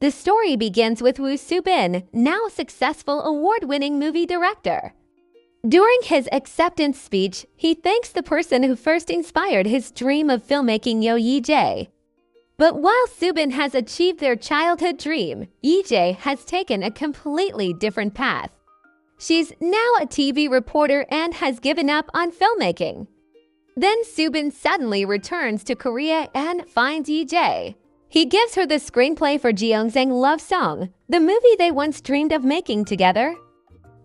The story begins with Woo Soo-bin, now a successful award-winning movie director. During his acceptance speech, he thanks the person who first inspired his dream of filmmaking, Joo Yi-jae. But while Soo-bin has achieved their childhood dream, Yi-jae has taken a completely different path. She's now a TV reporter and has given up on filmmaking. Then Soo-bin suddenly returns to Korea and finds Yi-jae. He gives her the screenplay for Jeongseong Love Song, the movie they once dreamed of making together.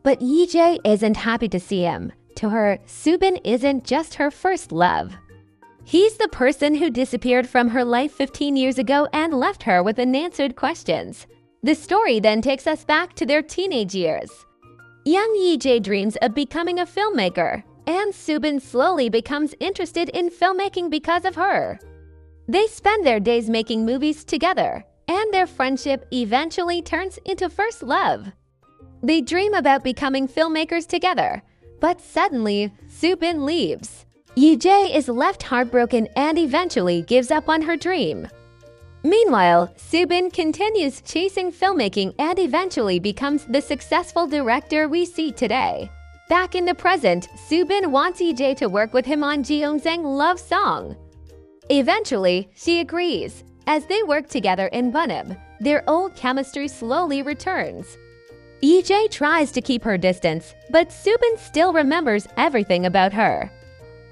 But Yi-jae isn't happy to see him. To her, Soo-bin isn't just her first love. He's the person who disappeared from her life 15 years ago and left her with unanswered questions. The story then takes us back to their teenage years. Young Yi-jae dreams of becoming a filmmaker, and Soo-bin slowly becomes interested in filmmaking because of her. They spend their days making movies together, and their friendship eventually turns into first love. They dream about becoming filmmakers together, but suddenly, Soo-bin leaves. Yi-jae is left heartbroken and eventually gives up on her dream. Meanwhile, Soo-bin continues chasing filmmaking and eventually becomes the successful director we see today. Back in the present, Soo-bin wants Yi-jae to work with him on Jeongseong Love Song. Eventually, she agrees. As they work together in Bunim, their old chemistry slowly returns. Yi-jae tries to keep her distance, but Soo-bin still remembers everything about her.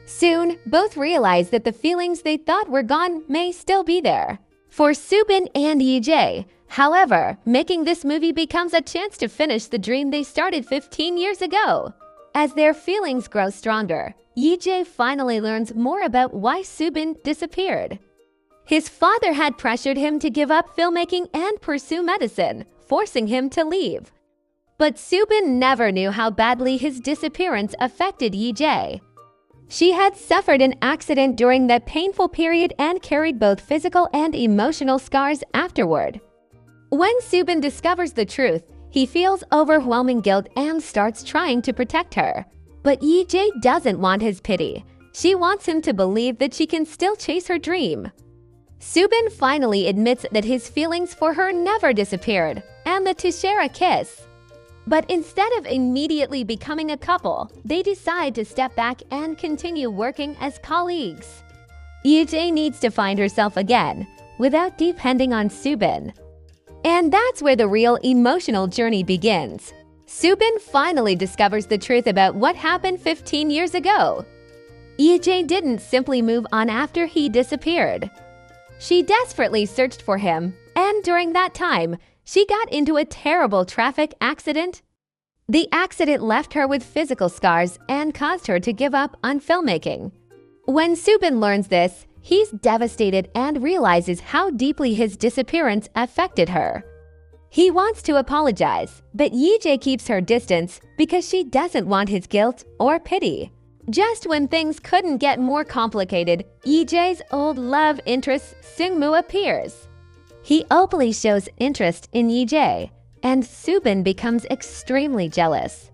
Soon, both realize that the feelings they thought were gone may still be there. For Soo-bin and Yi-jae, however, making this movie becomes a chance to finish the dream they started 15 years ago. As their feelings grow stronger, Yi-jae finally learns more about why Soo-bin disappeared. His father had pressured him to give up filmmaking and pursue medicine, forcing him to leave. But Soo-bin never knew how badly his disappearance affected Yi-jae. She had suffered an accident during that painful period and carried both physical and emotional scars afterward. When Soo-bin discovers the truth, he feels overwhelming guilt and starts trying to protect her. But Yi-jae doesn't want his pity. She wants him to believe that she can still chase her dream. Soo-bin finally admits that his feelings for her never disappeared and that to share a kiss. But instead of immediately becoming a couple, they decide to step back and continue working as colleagues. Yi-jae needs to find herself again, without depending on Soo-bin. And that's where the real emotional journey begins. Soo-bin finally discovers the truth about what happened 15 years ago. Yi-jae didn't simply move on after he disappeared. She desperately searched for him, and during that time, she got into a terrible traffic accident. The accident left her with physical scars and caused her to give up on filmmaking. When Soo-bin learns this, he's devastated and realizes how deeply his disappearance affected her. He wants to apologize, but Yi-jae keeps her distance because she doesn't want his guilt or pity. Just when things couldn't get more complicated, Yi-jae's old love interest Seung-moo appears. He openly shows interest in Yi-jae, and Soo-bin becomes extremely jealous.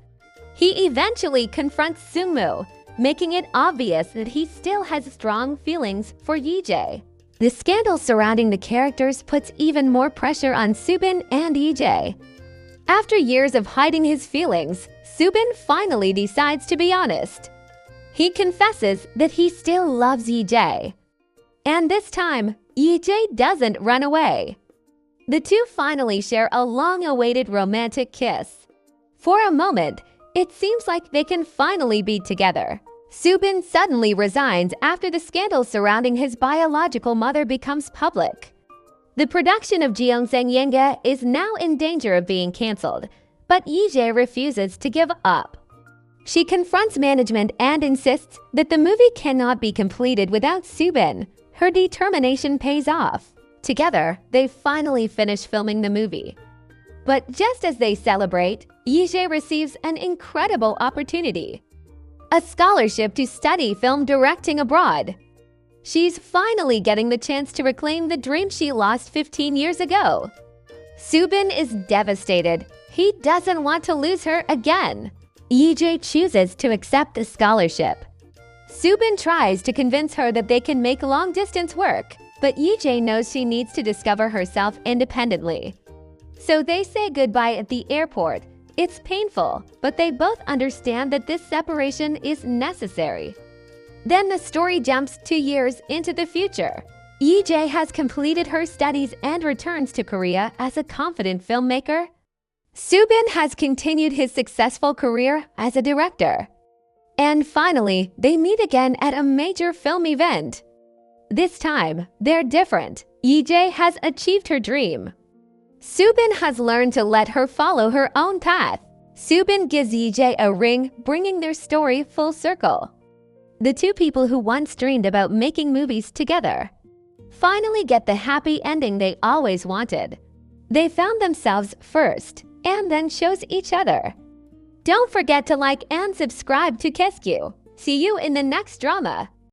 He eventually confronts Seung-moo, making it obvious that he still has strong feelings for Yi-jae. The scandal surrounding the characters puts even more pressure on Soo-bin and Yi-jae. After years of hiding his feelings, Soo-bin finally decides to be honest. He confesses that he still loves Yi-jae. And this time, Yi-jae doesn't run away. The two finally share a long-awaited romantic kiss. For a moment, it seems like they can finally be together. Soo-bin suddenly resigns after the scandal surrounding his biological mother becomes public. The production of Jeongseong Yenga is now in danger of being cancelled, but Yi-jae refuses to give up. She confronts management and insists that the movie cannot be completed without Soo-bin. Her determination pays off. Together, they finally finish filming the movie. But just as they celebrate, Yi-jae receives an incredible opportunity: a scholarship to study film directing abroad. She's finally getting the chance to reclaim the dream she lost 15 years ago. Soo-bin is devastated. He doesn't want to lose her again. Yi-jae chooses to accept the scholarship. Soo-bin tries to convince her that they can make long-distance work, but Yi-jae knows she needs to discover herself independently. So they say goodbye at the airport. It's painful, but they both understand that this separation is necessary. Then the story jumps 2 years into the future. Yi-jae has completed her studies and returns to Korea as a confident filmmaker. Soo-bin has continued his successful career as a director. And finally, they meet again at a major film event. This time, they're different. Yi-jae has achieved her dream. Soo-bin has learned to let her follow her own path. Soo-bin gives Yi-jae a ring, bringing their story full circle. The two people who once dreamed about making movies together finally get the happy ending they always wanted. They found themselves first, and then chose each other. Don't forget to like and subscribe to Kesku. See you in the next drama.